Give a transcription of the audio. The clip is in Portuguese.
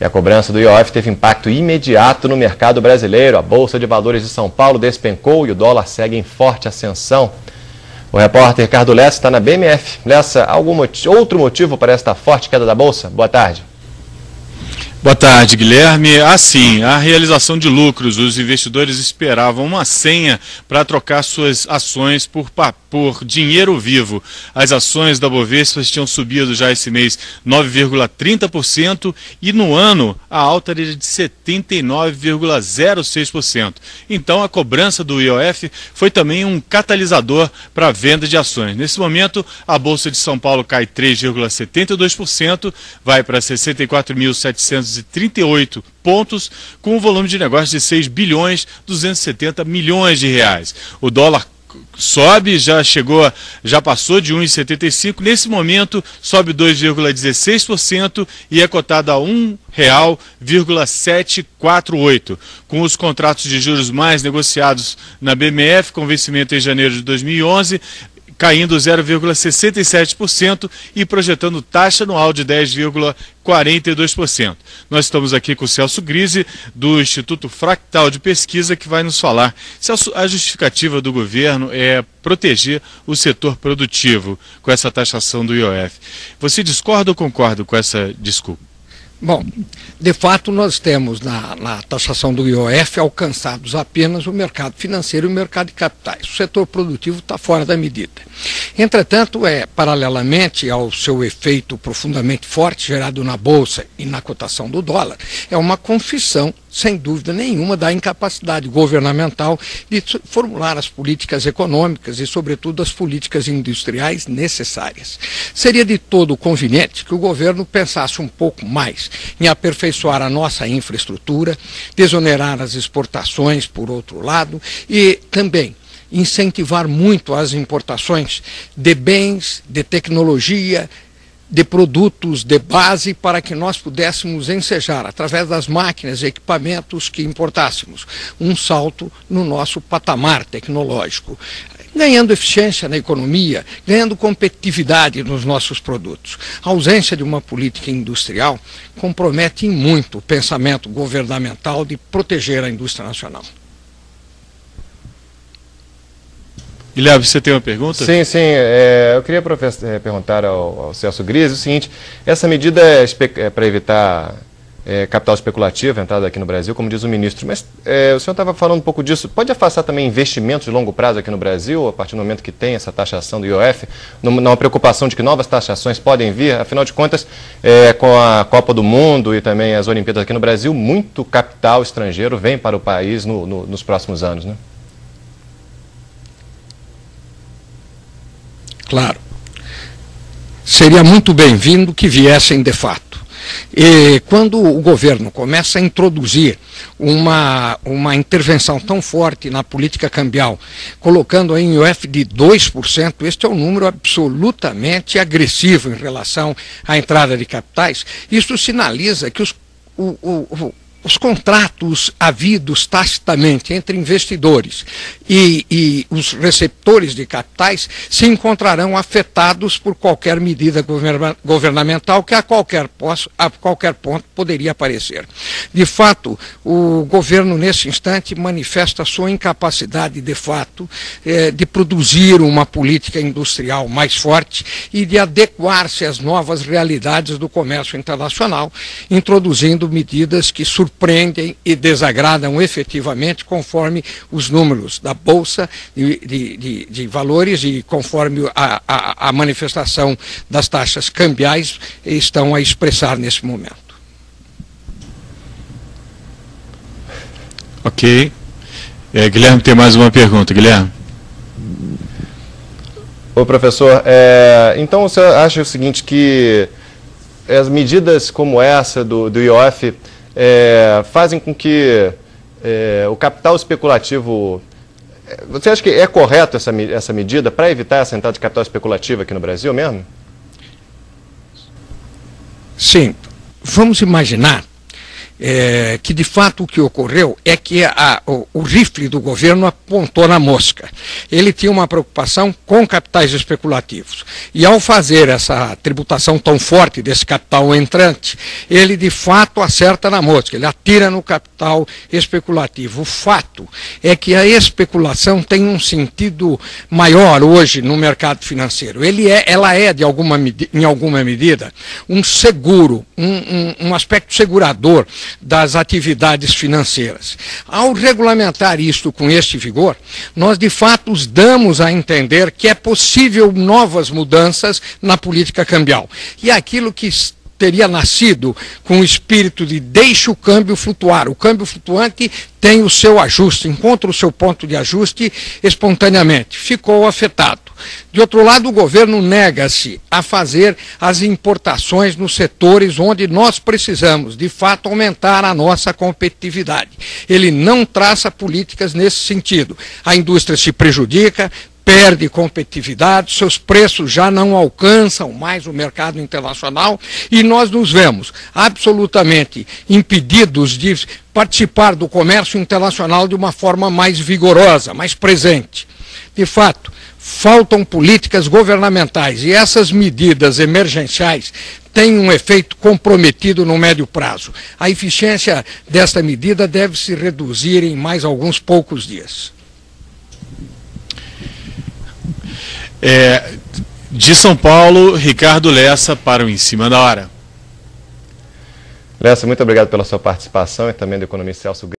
E a cobrança do IOF teve impacto imediato no mercado brasileiro. A Bolsa de Valores de São Paulo despencou e o dólar segue em forte ascensão. O repórter Ricardo Lessa está na BMF. Lessa, algum outro motivo para esta forte queda da Bolsa? Boa tarde. Boa tarde, Guilherme. Assim, a realização de lucros. Os investidores esperavam uma senha para trocar suas ações por dinheiro vivo. As ações da Bovespa tinham subido já esse mês 9,30% e no ano a alta era de 79,06%. Então a cobrança do IOF foi também um catalisador para a venda de ações. Nesse momento, a Bolsa de São Paulo cai 3,72%, vai para 64.738 pontos, com um volume de negócio de 6 bilhões 270 milhões de reais. O dólar sobe, já passou de 1,75, nesse momento sobe 2,16% e é cotado a R$ 1,748. Com os contratos de juros mais negociados na BMF, com vencimento em janeiro de 2011, caindo 0,67% e projetando taxa anual de 10,42%. Nós estamos aqui com o Celso Grise, do Instituto Fractal de Pesquisa, que vai nos falar se a justificativa do governo é proteger o setor produtivo com essa taxação do IOF. Você discorda ou concorda com essa desculpa? Bom, de fato nós temos na taxação do IOF alcançados apenas o mercado financeiro e o mercado de capitais. O setor produtivo está fora da medida. Entretanto, paralelamente ao seu efeito profundamente forte gerado na Bolsa e na cotação do dólar, é uma confissão, sem dúvida nenhuma, da incapacidade governamental de formular as políticas econômicas e, sobretudo, as políticas industriais necessárias. Seria de todo conveniente que o governo pensasse um pouco mais em aperfeiçoar a nossa infraestrutura, desonerar as exportações, por outro lado, e também incentivar muito as importações de bens, de tecnologia, de produtos de base, para que nós pudéssemos ensejar, através das máquinas e equipamentos que importássemos, um salto no nosso patamar tecnológico, ganhando eficiência na economia, ganhando competitividade nos nossos produtos. A ausência de uma política industrial compromete em muito o pensamento governamental de proteger a indústria nacional. Guilherme, você tem uma pergunta? Sim. Eu queria perguntar ao Celso Grise o seguinte: essa medida é para evitar capital especulativo, entrada aqui no Brasil, como diz o ministro, mas o senhor estava falando um pouco disso. Pode afastar também investimentos de longo prazo aqui no Brasil, a partir do momento que tem essa taxação do IOF, numa preocupação de que novas taxações podem vir? Afinal de contas, com a Copa do Mundo e também as Olimpíadas aqui no Brasil, muito capital estrangeiro vem para o país nos próximos anos, né? Claro. Seria muito bem-vindo que viessem de fato. E quando o governo começa a introduzir uma intervenção tão forte na política cambial, colocando em IOF de 2%, este é um número absolutamente agressivo em relação à entrada de capitais. Isso sinaliza que os contratos havidos tacitamente entre investidores e os receptores de capitais se encontrarão afetados por qualquer medida governamental que a qualquer ponto poderia aparecer. De fato, o governo nesse instante manifesta a sua incapacidade de fato de produzir uma política industrial mais forte e de adequar-se às novas realidades do comércio internacional, introduzindo medidas que surpreendem e desagradam efetivamente conforme os números da Bolsa de Valores e conforme a manifestação das taxas cambiais estão a expressar nesse momento. Ok. Guilherme tem mais uma pergunta. Guilherme. Ô professor, então você acha o seguinte, que as medidas como essa do IOF fazem com que o capital especulativo... Você acha que é correto essa medida para evitar essa entrada de capital especulativo aqui no Brasil mesmo? Sim. Vamos imaginar que de fato o que ocorreu é que o rifle do governo apontou na mosca. Ele tinha uma preocupação com capitais especulativos. E ao fazer essa tributação tão forte desse capital entrante, ele de fato acerta na mosca, ele atira no capital especulativo. O fato é que a especulação tem um sentido maior hoje no mercado financeiro. Ela é em alguma medida, um seguro, um aspecto segurador das atividades financeiras. Ao regulamentar isto com este vigor, nós de fato damos a entender que é possível novas mudanças na política cambial. E aquilo que teria nascido com o espírito de deixe o câmbio flutuar. O câmbio flutuante tem o seu ajuste, encontra o seu ponto de ajuste espontaneamente. Ficou afetado. De outro lado, o governo nega-se a fazer as importações nos setores onde nós precisamos, de fato, aumentar a nossa competitividade. Ele não traça políticas nesse sentido. A indústria se prejudica, perde competitividade, seus preços já não alcançam mais o mercado internacional e nós nos vemos absolutamente impedidos de participar do comércio internacional de uma forma mais vigorosa, mais presente. De fato, faltam políticas governamentais e essas medidas emergenciais têm um efeito comprometido no médio prazo. A eficiência desta medida deve se reduzir em mais alguns poucos dias. De São Paulo, Ricardo Lessa para o Em Cima da Hora. Lessa, muito obrigado pela sua participação e também do economista Celso